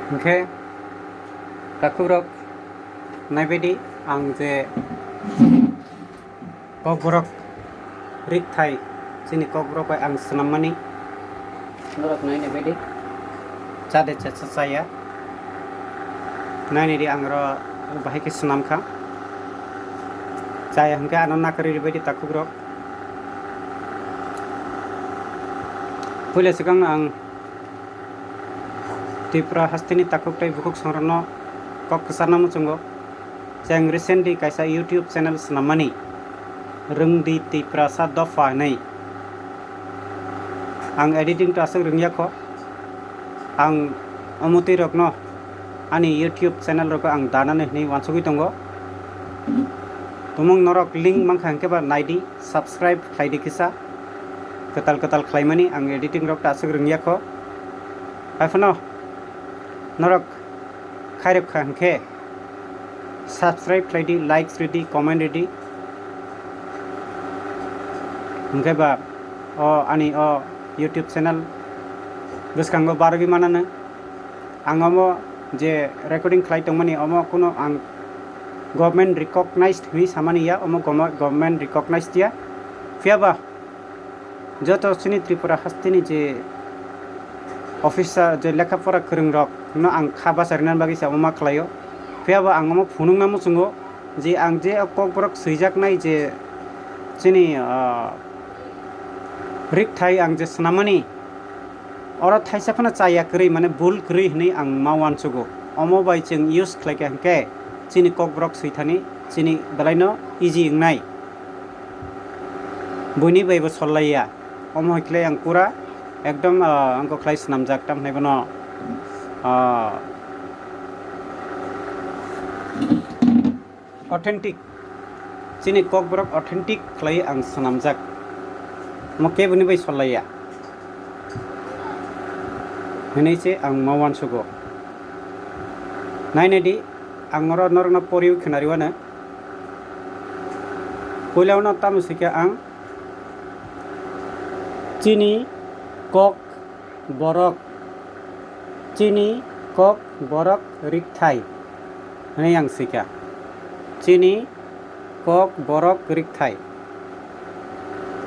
ओंखे दाखुरक नायबायदि आं जे ककबरक रिक थाई जोंनि ककबरक आं सोनामनानै नरक नायनाय बायदि जादे जाया नायनायदि आं बाहायके सोनामखा जाया हंखे आनो नाकरी बायदि दाखुरक पहले सिगां आं त्रिपुरा हास्तिनि ताकुकटाई बुकुक संरनो कक कसरना मुचुंगो जों रिसेंटली कायसा यूट्यूब चैनल सनामनी रोंदी त्रिपुरा सा दफा नहीं आं एडिटिंग तो आसक रोंयाखो आं अमुति रकनो आनी यूट्यूब चैनल रको आं दानानै नहीं वानसुगि दंगो तुमंग नरक लिंक मांखा हंकेबा नायदी सब्सक्राइब खायदी किसा कताल खालामनी आं एडिटिंग रक आसक रोंयाखो आफनो नरक खायरक हंके सब्सक्राइब खायदी लाइक रेडी कमेंट रेडी हंकेबा आनी यूट्यूब चैनल गोसखांगो बारगि मानानो आं अमो जे रेकर्डिंग खालामदोंमोन अमो कुनो आं गवर्नमेंट रिकॉग्नाइज्ड हुई सामानिया अमो गवर्नमेंट रिकॉग्नाइज्ड दिया फियाबा जो तो सिनी त्रिपुरा हास्तिनि जे ऑफिसर जे लेखा फरा फोरों रक न आं खाबा सारनान बागि साबो मा खालायो फियाबा आं अमो फुनुं नामो सुंगो जे आं जे ककबरक सैजाकनाय जे सिनी रिक थाई आं जे सनामनी और थाइसाफना चाया करी माने भूल करी हनी आं मावान सुगो अमो बाय जों यूज खालायके हंके चिनी ककबरक सैथानि चिनी बेलायनो इजी इंनाय बयनि बायबो सल्लाया अमो हइक्ले आं पूरा एकदम आंको खालाय सनामजाक ताम नायबनो ऑथेंटिक चिनी ककबरक ऑथेंटिक खालाय आं सनामजाक मके बनि बाय सल्लाया हनैसे आं मावान सुगो नायनायदि आं नरना परिउ खिनारिवानो पयलावनो तामुसिके आं चिनी कक बरक रिक थाई हनै आं सिका चिनी कक बरक रिक थाई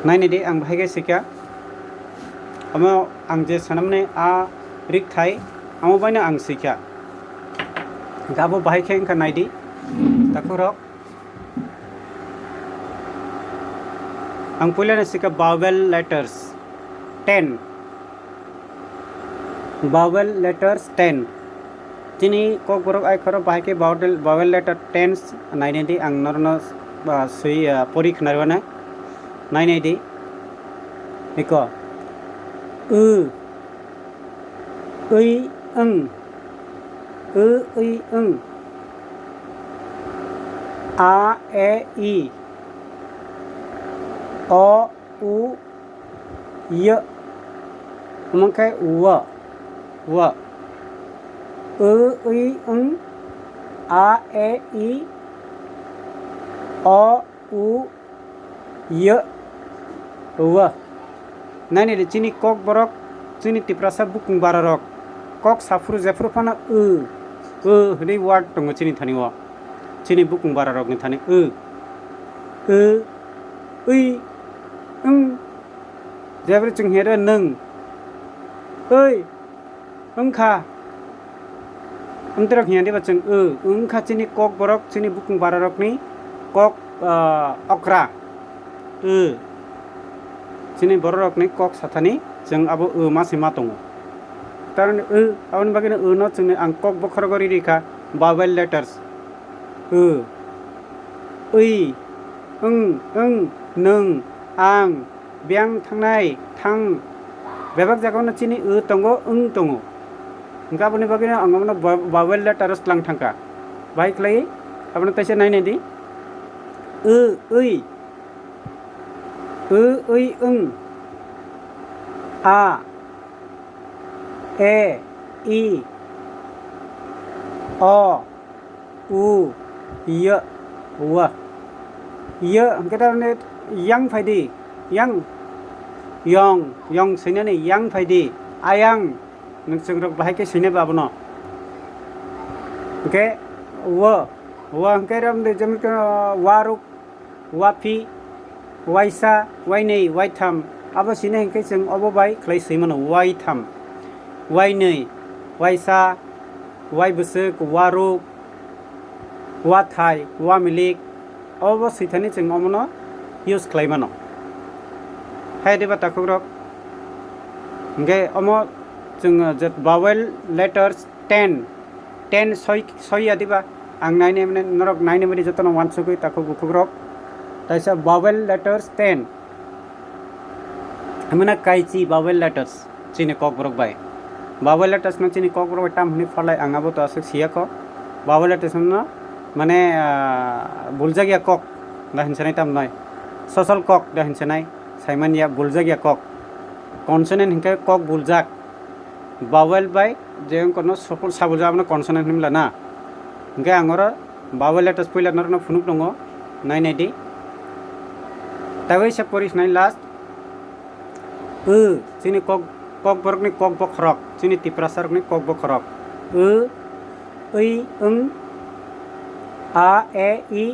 नायनायदि आं बाहायगे सिका अमो आं जे सनामने रिक थाई आमो बायनो आं सिका गाबो बाहायखे इंका नायदि दाखुरक आं पयलानो सिका बावेल लेटर्स 10 चिनी ककबरक आइखरो बाहायके बावेल लेटर 10 नायनायदि आं नरनो सै परि खनारवानो नायनायदि इको ऐ ओं आ ए ई अ उ य ओमफ्राय व ऐ ओं आ ए ई अ उ य व नायनायदि चिनी ककबरक चिनी त्रिपुरासा बुकुं बाररक कक साफ्रु जेफ्रु फाना हनै वार्ड दङ चिनी थानिव चिनी बुकुं बाररकनि थानि ऐ ओं जेब्रै जों हेरो नों ओइ ओंखा अंतरक हेंदेबा जों ओंखा चिनी ककबरक चिनी बुकुं बाररकनि कक अक्रा चिनी बररकनि कक साथानि जों आबो मासे मा दङ तारन आवन बागिनो न जोंनि आं कक बखरगरि रिखा बावेल लेटर्स ऐ ओं नों आं ब्यां थांनाय थां बेबाक जागावनो चिनी दंगो ओं दङ गाबोनि बागिनो आं बावेल लेटर्स लां थांखा बाहाय खालाय आबनो ताइसे नायनायदि ऐ ओं आ ए ई अ उ य व हमके तारने yang फायदि यं सैनानै yang फायदि आयां नोंसोर बाहायके सैनो बाबनो ओके वो हंके रम दे जम के वारुक वाफी वाइसा वाइनै वाइथाम अब सिने हंके जों अब बाय खलै सैमन वाइथाम वाइनै वाइसा वाइ बोसोक वारुक वाथाय वामिलिक अब सैथानि जों अमनो यूज खलायमानो हाय देबा ताखुरक हंके अमो जों जे वावेल लेटर्स 10 सय आदिबा आं नायने माने नरक नायने बायदि जतन वानसुकै ताखौ गुखुग्रक ताइसा वावेल लेटर्स 10 हमना काइची वावेल लेटर्स चिने कक ब्रक बाय वावेल लेटर्स न चिने कक ब्रक टाम हनि फलाय आंगाबो तो आसक सियाको वावेल लेटर्स न माने बुलजागिया कक दा हिनसनाय ताम नय ससल कक दा हिनसनाय साइमानिया बुलजागिया कक कॉन्सोनेंट हिंके कक बुलजाक वावेल बाय जें कोनो सफल साबुजाबनो कॉन्सोनेंट निमला ना हिंके आंगर वावेल लेटर्स पयला नरनो फुनुक दङ नायनायदि तावै से परिस नाय लास्ट चिनि कक बरकनि कक बखरक चिनि तिप्रासारकनि कक बखरक ऐ ओं आ ए इ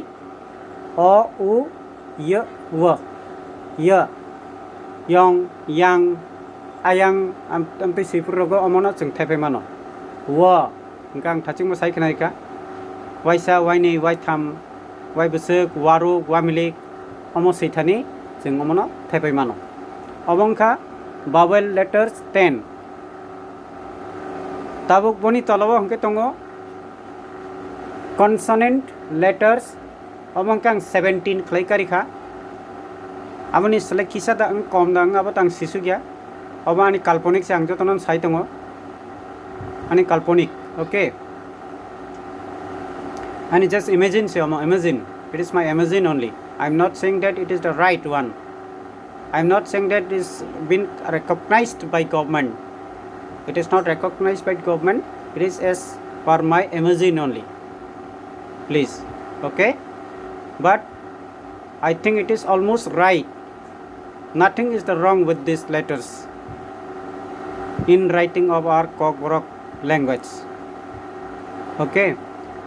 अ उ य व य यं yang ayang ampe sifurrogo omono जों थाइफाय मानो व गां थाचिं मो साइखनायका वाइसा वाइनै वाइथाम वाइ बोसोक वारुक वामिलिक अमो सैथानि जों अमोनो थाइफाय मानो अबंखा वावेल लेटर्स 10 ताबुक बनि तलबो हंके तंगो कॉन्सोनेंट लेटर्स अबंखा 17 खलाइकारिखा आबनि सले किसा दा कम दा अब तां सिसु गया अब आनि काल्पनिक से आं जतन साइ दङ आनि काल्पनिक ओके आनि just imagine say imagine it is my imagine only I am not saying that it is the right one I am not saying that is been recognised by government it is not recognised by government it is as per my imagine only please okay but I think it is almost right. Nothing is the wrong with these letters in writing of our Kokborok language. Okay.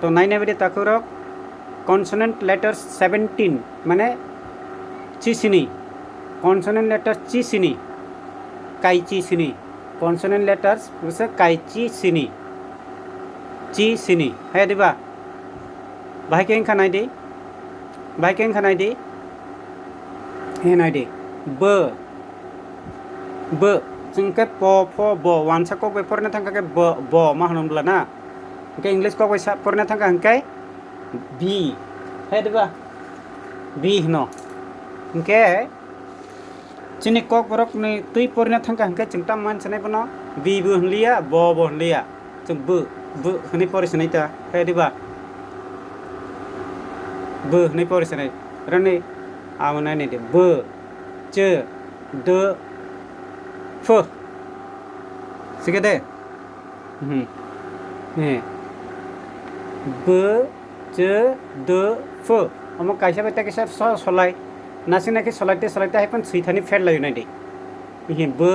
तो नाइने बदे ताकुरक consonant letters 17 माने चिसिनी consonant letters चिसिनी काइची सिनी consonant letters उसे काइची सिनी चिसिनी है दिबा भाई कें खानाय दे भाई कें खानाय दे हे नाय दे ब जोंके प फ ब वानसा को बेफोरनो थांखा के ब मा होनब्ला ना ओके इंग्लिश को बैसा फरनो थांखा हंके बी हे देबा बी हनो ओके चिनि कक बरक नै तुइ फरनो थांखा हंके चिंता मान सनाय बनो बी बो हनलिया ब हनलिया जों ब हनै परिसनाय ता हे देबा ब हनै परिसनाय रनै आवना नै दे ब च द फ सिके दे हे ब च द फ अम काइसा बेटा के सर सलाय नासिना के सलायते हायपन सैथानि फेल लायो नाय दे हे ब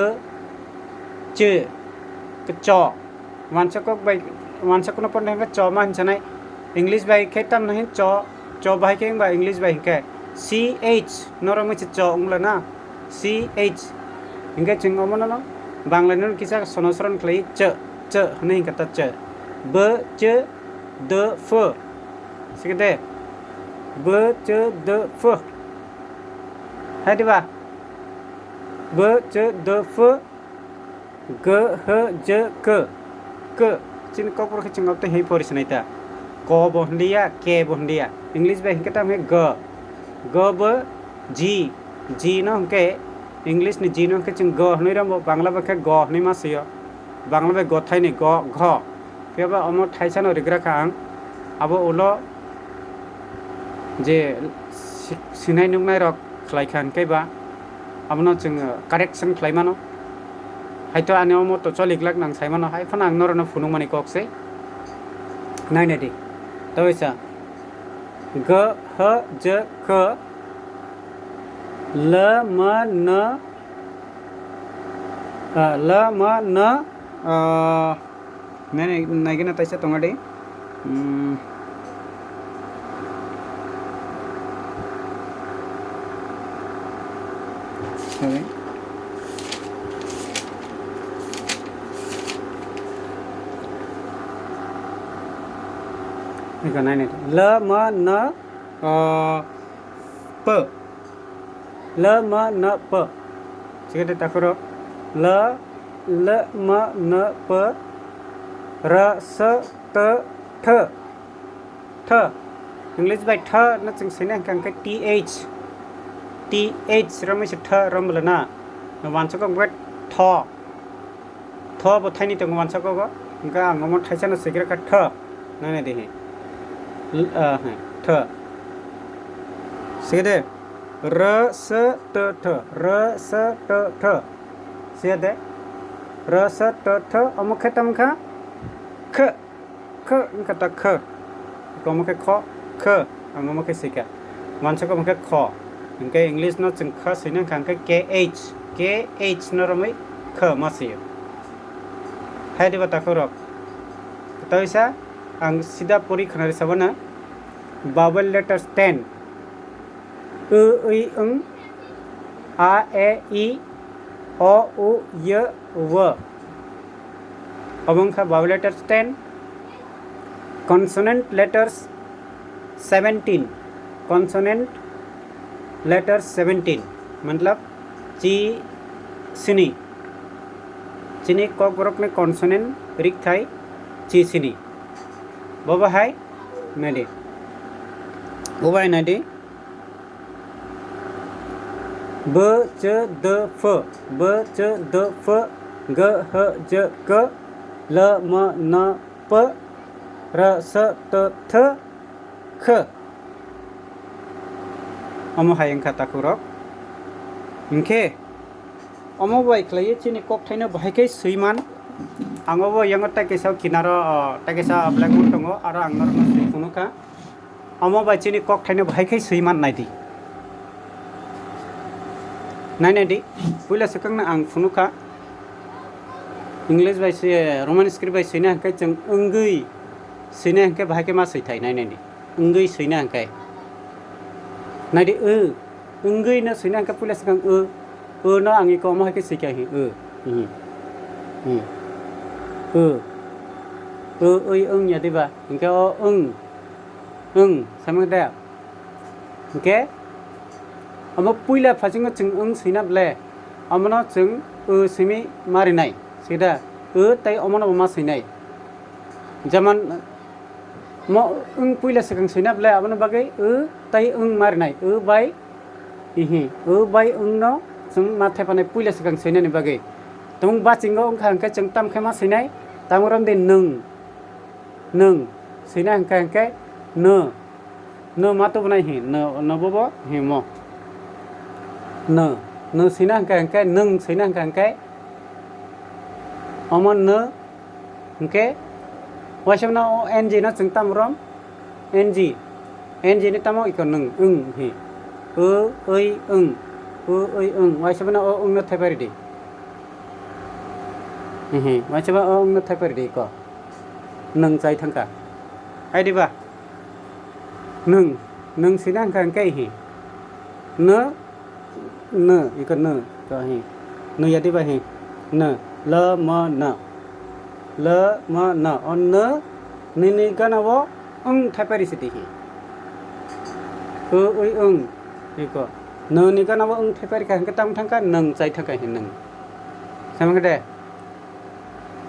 च के च वानसको बाय वानसको पन के च मा हनसनाय इंग्लिश बाय खेताम नहीं च बाय के बा इंग्लिश बाय के CH नरम से च उंगला ना CH इनके चिंगो मनो न बांग्ला न किसा सनसरन खलै च हनै कता च ब च द फ सिके दे ब च द फ है दिबा ब च द फ ग ह ज क चिन कपर के चिंगते हे परिसनायता क बहलिया के बहलिया इंग्लिश बाय हिंकता मे ग ब जी न हंके इंग्लिश नि जी न हंके चिं ग हनै रम बांग्ला बाखे ग हनै मासयो बांग्ला बे ग थाइनि ग घ केबा अम थाइसान रिग्राखा आं आबो उलो जे सिनाय नुनाय रक खलायखान केबा आबनो जों कारेक्शन खलायमानो हायतो आने अम तो चलिगलाक नां सायमानो हाय फना आं नरनो फुनु माने ककसे नायने दि तवेसा ग ह ज क ल म न मैंने नाइगना तैसा Tangade sorry ini kan ini le me ne pe le me ne pe sikit takuro le me ne pe ra se te the the English by the nó chừng sinh càng cái th rồi mới the rồi mà na nó hoàn cho con quét tho bộ thay ni từng hoàn cho có cái ngomong thay cho nó sẽ cái the này này đi the sẽ đây ra se te the ra se te the sẽ đây ra se te the ông cái tâm khá khơ kata khơ có một cái khó khơ một cái gì cả hoàn cho có một cái khó cái English nó chừng khá sinh năng khang cái kh nó rồi khơ mà xíu hai đi vào ta khơ rồi tới sao ang sida puri khana ri sabana vowel letters 10 i a e i o u y v abang vowel letters 10 consonant letters 17 consonant letters 17 मतलब चीनी को group में consonant रिक Thai चीनी बाबा है नदी बाबा है नदी ब च द फ ग ह ज क ल म न प र स त थ ख अमो हायं खाता खुरक इनके अमो बाय खलाय चिनि कक थाइनो बाहायकै सैमान आंगोबो यांग टाकेसाव किनारो टाकेसा ब्लैकबोर्ड दङ आरो आंनर सै फुनुका अमो बाय चिनि कक थाइनो बाहायकै सैमान नायदि नायनायदि पुइला सकांना आं फुनुका इंग्लिश बाय से रोमान स्क्रिप्ट बाय सैना हंकै जों अंगै सैना हंकै बाहायकै मा सैथाय नायनायदि अंगै सैना हंकै नायदि अंगै न सैना हंकै पुइला सकां न आंनि को मा हंकै सैखाय ओइ ओं या दिबा इनके ओं सामदा इनके अमो पुइला फाजिंग जों ओं सैनाब्ले अमनो जों सिमी मारिनाय सिदा तै अमनो मा सैनाय जमान म ओं पुइला सकां सैनाब्ले अमनो बागै तै ओं मारिनाय बाय बाय ओं न जों माथाय पानाय पुइला सकां सैनायनि बागै तं बाचिंगो ओं खांखै जों तामखै मा सैनाय तामरम दे नों सैना हंकै न मा तो बनाय न बबो म न सैना हंकै नों सैना हंकै अमन न हंकै वासमना एनजी ना जों तामरम एनजी नि तामो इको नों ओं ओइ ओं वासमना ओं न थाइबारि दे मानसिबा ओं न थाइबारि दे को नों जाय थांका आइदिबा नों सैना हंकै न इको न तो न यादिबा न ल म न on नि गानावो ओं थाइपारि सिति ओइ ओं इको न नि गानावो ओं थाइपारि का हंका ताम थांका नों जाय थांका नों सामंग दे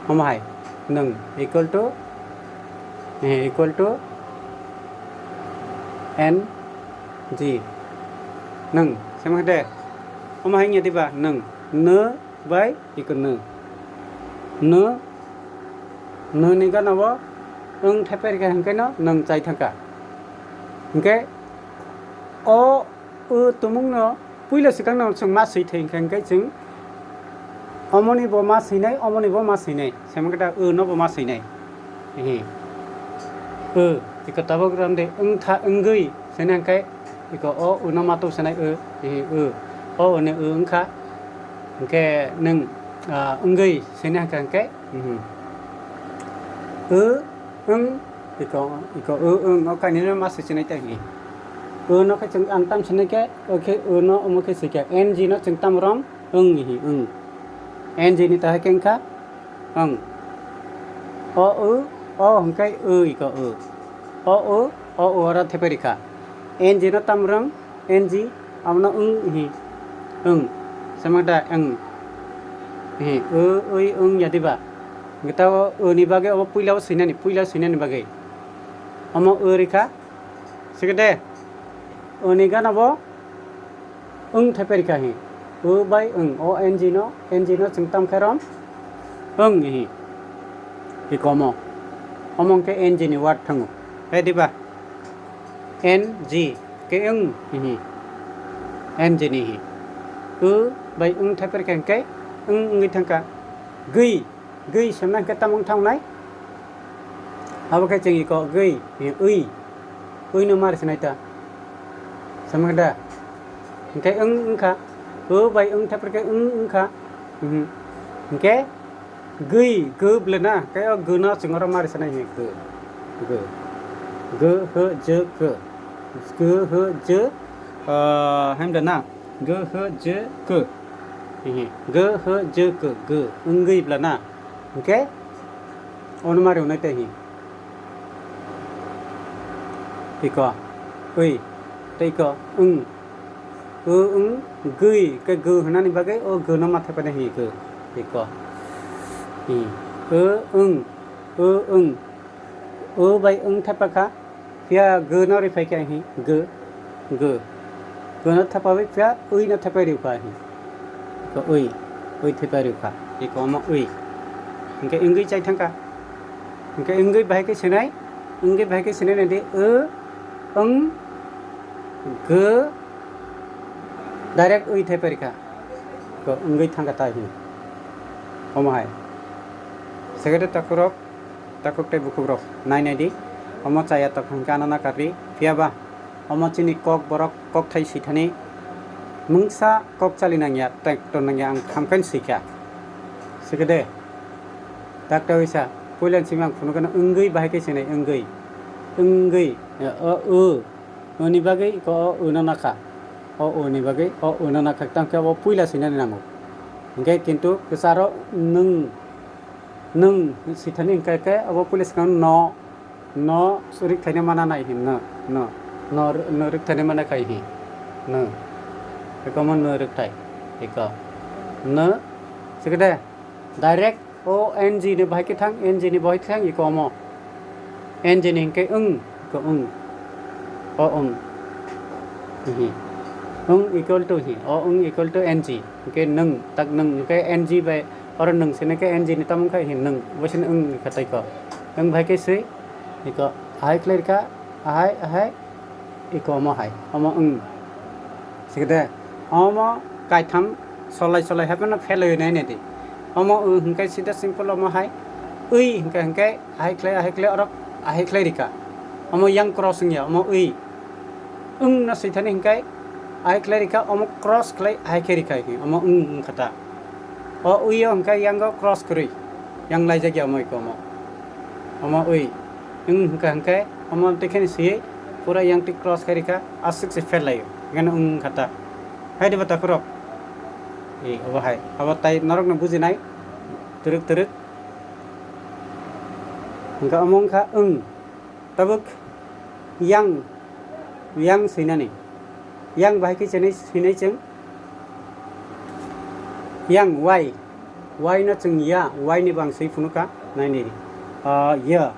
हमहाय नों इक्वल टू एन जी नों सामंग दे हमहाय यादिबा नों न बाय इको न नि गानावो ओं थाइपारि का हंकै नों जाय थांका हंकै तुमुंग न पुइला सिगां न जों मा सैथै हंकै जों अमनि बो मा सैनाय अमनि बो मा सैनाय सामंगदा न बो मा सैनाय इको ताबो ग्राम दे ओं था ओंगै सैना हंकै इको न मा तो सैनाय ने ओंखा हंकै नों ओंगै सैना हंकै ओं iko o ka ni ma se chinai ta hi no ka chung ang tam chinai ke okay no mo ke se ke ng no chung tam rom hi ng ni ta ken kha o hong kai iko o ra the perika ng no tam rom ng amna hi samada hi jadi ba kita ni bagai apa puilau sini ni bagai amo rika segede ni kan apa theperika hi by o engine cengtam kharam hi ikomo omong ke engine wat thangu diba ng ke hi engine hi by theperika ke ngi thangka gui samnang ke tamong thang nai abo ke chengi ko gui ui no mar sinai ta samada ke kha bai thapre ke kha ke gui blena ke gu na chingora mar sinai he gu he je hem da na gu he je ke gu he je ke gui blena okay on mari unai te hi iko te gui ke gu hanani bagai o gu no matha pada hi gu iko bai thapaka pia gu no ri phai ka hi gu no thapa bai pia no thapa ri ka hi ko thapa ri ka iko ma Engke enggai cai thangka engke enggai bahai ke senai nanti ge direct thai perika ko enggai thangka ta hi omahai segede takuk te bukubrok nai di omo chaya tak hangka nana kari piaba omo chini kok borok kok thai sithani mungsa kok chali nangya tek ton nangya ang khamkan sikya segede tak tahu isa pulan simang puno kana enggai bahai ke senai enggai ni bagai ko unanaka ni bagai unanaka tang ka puila sinan namu engkai kintu kesaro nung sithani engkai ke abo pulis kan no surik thane mana nai hin no rik thane mana kai hi no ko mon no rik thai iko no segede direct ng ni bahai ke thang ng ni bahai thang iko mo ng ni ke ko hi equal to hi equal to ng ke nung tak nung ke ng by or nung sine ke ng ni tam khai hi nung wasin khatai ko nung bahai ke sei iko hai clear ka hai iko mo hai omo sigede omo kai tham solai happen failure nai ne di omo hingkai sida simple omo hai hingkai hai clear or hai clear ka omo yang crossing ya omo na sithani hingkai hai clear ka omo cross clay hai clear ka hi omo khata yo hingkai yang go cross kri yang lai jagya omo ko omo hingkai omo tekhen si pura yang ti cross kri ka asik se fail lai gan khata hai de bata kro obo hai abo tai narok na buji nai turuk hingka omong kha tabuk yang sinani yang bahai ke sinai cheng yang y na cheng ya y ni bang sei phunuka nai ni ya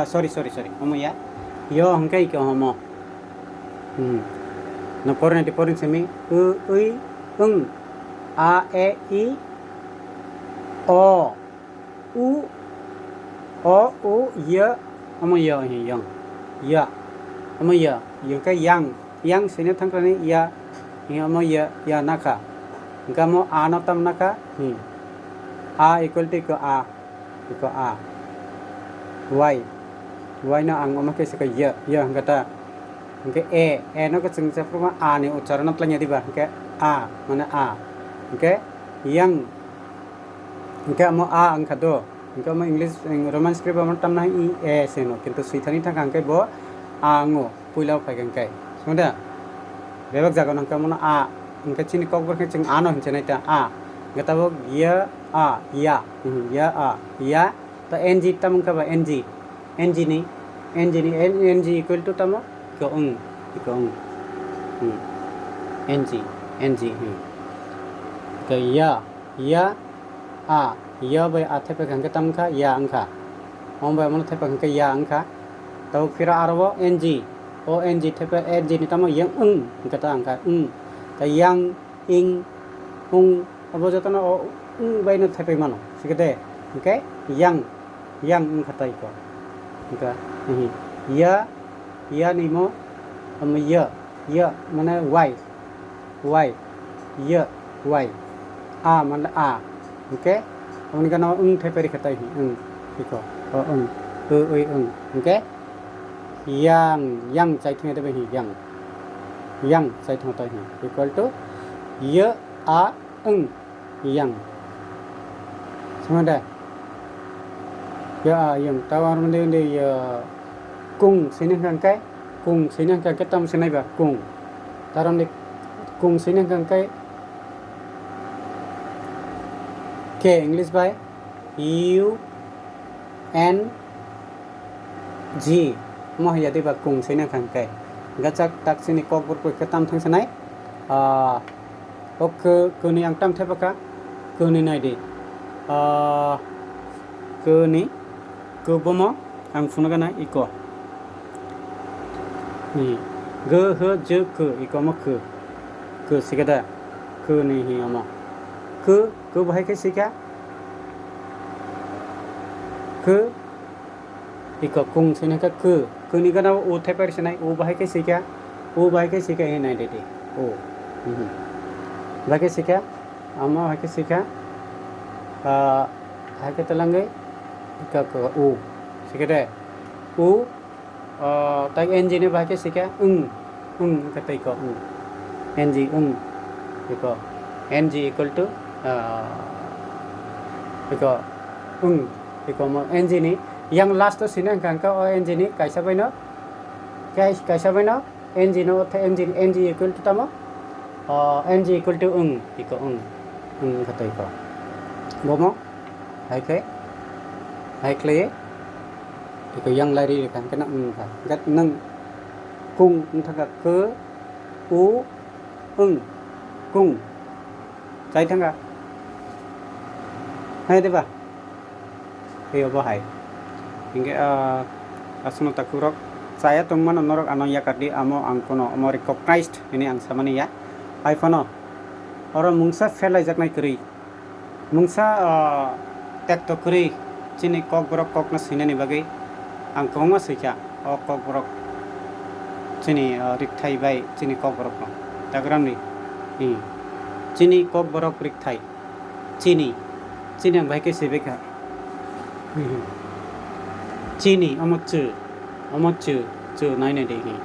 sorry omo ya yo hangkai ke homo na porin semi a e i o ya omo ya hi yang ya omo ya yang ka yang sine thangkani ya hi omo ya naka ngamo a na tam naka a equal to a y na ang omo ke se ka ya ngata ngke e no ka ching cha prama a ni ucharan tlanya diba ngke a mana a ngke yang ngke mo a ang khado Engkau mau English Roman script amon tam nahi I A seno kintu suithani thak angkai bo ango puilau phai angkai semudah bebak jagon angkai mono a angkai chini kok berke ching ano hinchai ta a ngata bo ya a ya ya ta ng tam ka ba ng ni ng equal to tam ko ng ng ke ya a ya by a thepe kan tam kha ya angkha om by mon thepe kan ya angkha tau kira arbo ng thepe ng ni tam yang kata angkha ta yang ing abo jatana by no thepe mano sikete okay yang kata iko okay ya ni mo ya mana y ya y a mana a okay Ông cái nó thay phải cái tay thì có okay yang chạy theo đây thì yang chạy theo tay thì equal to ya a yang semua dah ya yang tawar mending cung sini kan cái tâm sini ba cung taram di cung sini kan cái Okay, English by U N G mo yadi ba kung sini kan kai gachak tak sini kok ber ko tam thang sanai ok kuni ang tam the baka kuni nai di kuni ko bomo ang funaga na iko ni ge he je ke iko mo ke sigada kuni hi amo ke bahai ke sika ke iko kung sini ka ke ni kana o the par sinai o bahai ke sika he nai de o bahai ke sika ama bahai ke sika bahai ke telangai ika ke o sika de o tai ng ni bahai ke sika kata iko ng iko ng equal to iko iko mo ng ni yang last to sini kan ka o ng ni kaisa baino ng no the ng equal to tamo ng equal to iko kata iko bomo hai kle iko yang lari kan kena kan gat nang kung thaka ke u kung chạy thang cả hay thế ba thì ở hai ini asal tak kurang saya teman orang anu ya kadi amo angkono amo recognized ini ang sama ni ya iPhone orang mungsa fail ajak nai keri mungsa tek to keri cini kok brok na sini ni bagai angko ma sika kok brok cini rik thai bai cini kok brok no tagram ni cini kok borok rik thai cini ang bhai ke sebe ka cini amot chu nai nai de hi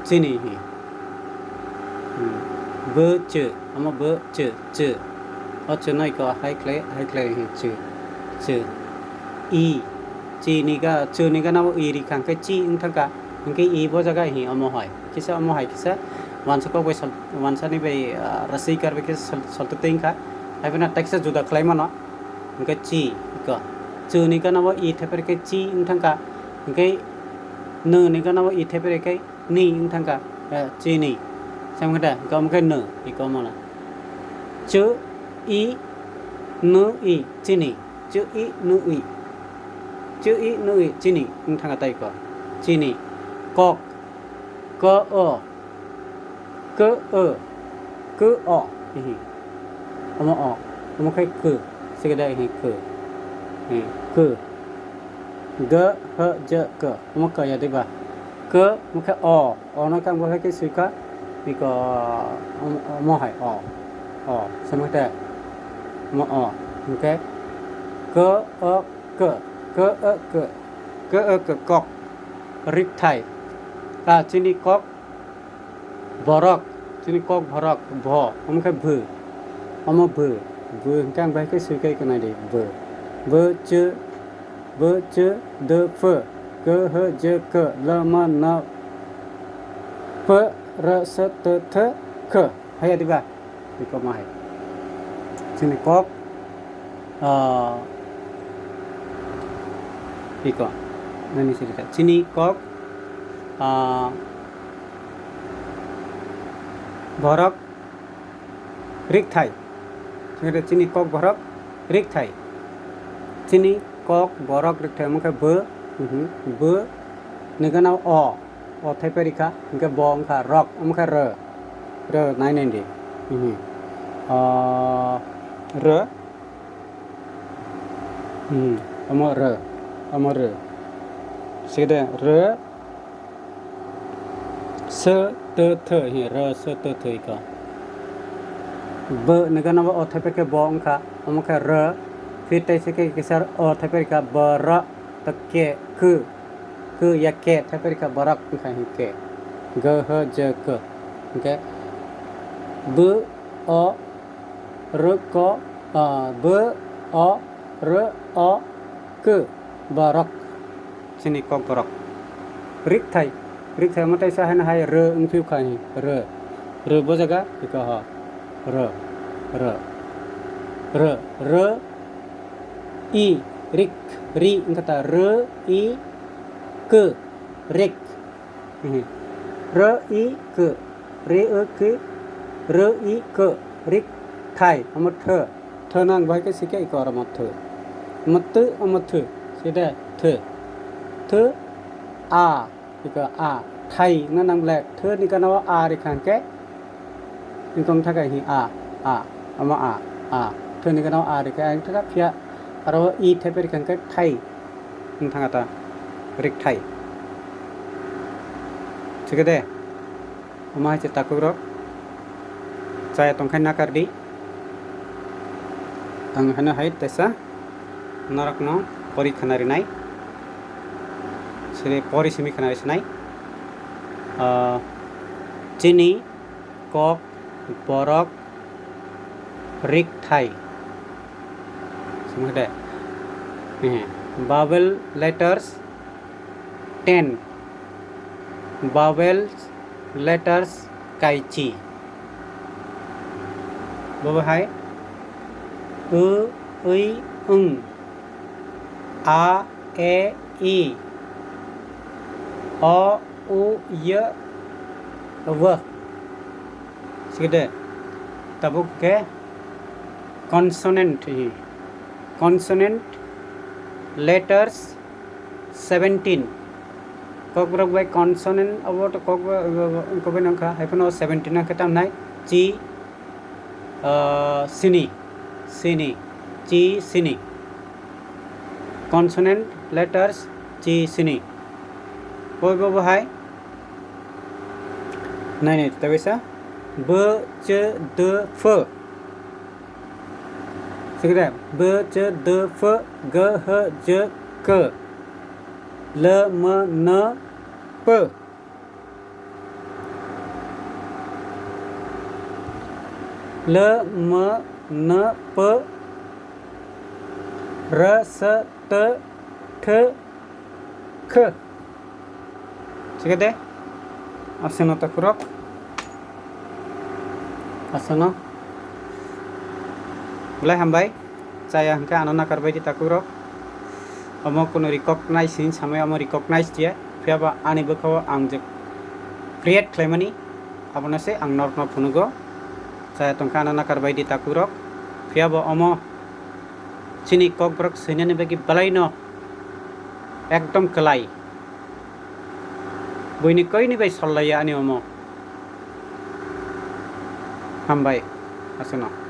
cini hi bơ chu amot bơ chu o chu nai ko hai kle hi chu i cini ka chu ni ka na i ri khang ke chi ung thang ka cái i bo jaga hi amo hai kisa wansa ko wesal wansa ni bai rasi kar be kis sal to ting kha ai bena taxa juda khlaima no cái chi ka chu ni ka na i the per ke chi ung thang ka cái n ni ka na i the per ke ni ung thang ka chi ni sam ka da kom cái n i ko mo na chu i n i chi ni chu i n i chi ni ung thang ka tai ko chi ni kok cơ o hi amo kai ke segada hi ke ge he je ke amo ka ya de ba ke mo ka o no kan bo kai sika ni ko mo hai o sama ta mo o okay ke kok rik thai chini kok borok bo amo kai bhu bơ cang bài cái suy cái này đi bơ chữ đơ phơ cơ hơ dơ cơ lơ mơ nơ phơ rơ sơ tơ thơ khơ hay đi ba đi có mai sini kok iko nani cerita sini kok borok rik thai cerita sini kok borok rik thai sini kok borok rik thai maka bơ negana o thai perika maka bong kha rock maka re nai nai di re amor sida re sơ tơ thơ hi re sơ tơ thơ ka bơ negana o thai perika bong kha maka re फिर तैसे के kisser और थपेर का बरा तके ku ya ke थपेर का बरक कहीं के ग ह ज क ओके ब अ र क ब अ र अ क बरक sini kok बरक रिक थाई मते सा हन हाय र उंफिउ खाही र बो जगह इका ह र i rik ri kata re i ke rik re i ke re ke re i ke rik thai amot thơ nang bai cái sĩ cái cor amot thơ sida thơ a ika a thai na nang lek thơ ni kana a ri khan ke ni kong tha kai hi a ama a thơ ni kana a ri ka ang tha phia aro i theperi kan ke thai thanga ta rik thai ठीक है oma cita kurok saya tongkai nakar di ang hana hai tesa narak no pori khanari nai sire pori simi khanari snai chini kok borok rik thai समझे vowel letters 10 vowel letters kaichi Baba hi ui ung a e i o u y v sekedar tabuk ke consonant letters 17 kok berok by consonant about kok ko benangka hyphen 17 na ketam nai chi sini chi sini consonant letters chi sini boy bobo hai nai tabe sa b ch d f sekedar b ch d f g h j k l m n p l m n p r s t th k sekedar asana takurok asana mulai hambai saya hangka anona karbai di takurok amo kono recognize sin samai amo recognize dia fiaba ani bakawa ang je create claimani abona se ang norma phunugo saya tongka anona karbai di takurok fiaba amo chini kokbrok sinani bagi balaino ekdom kelai boini koini bai sollaya ani amo hambai asana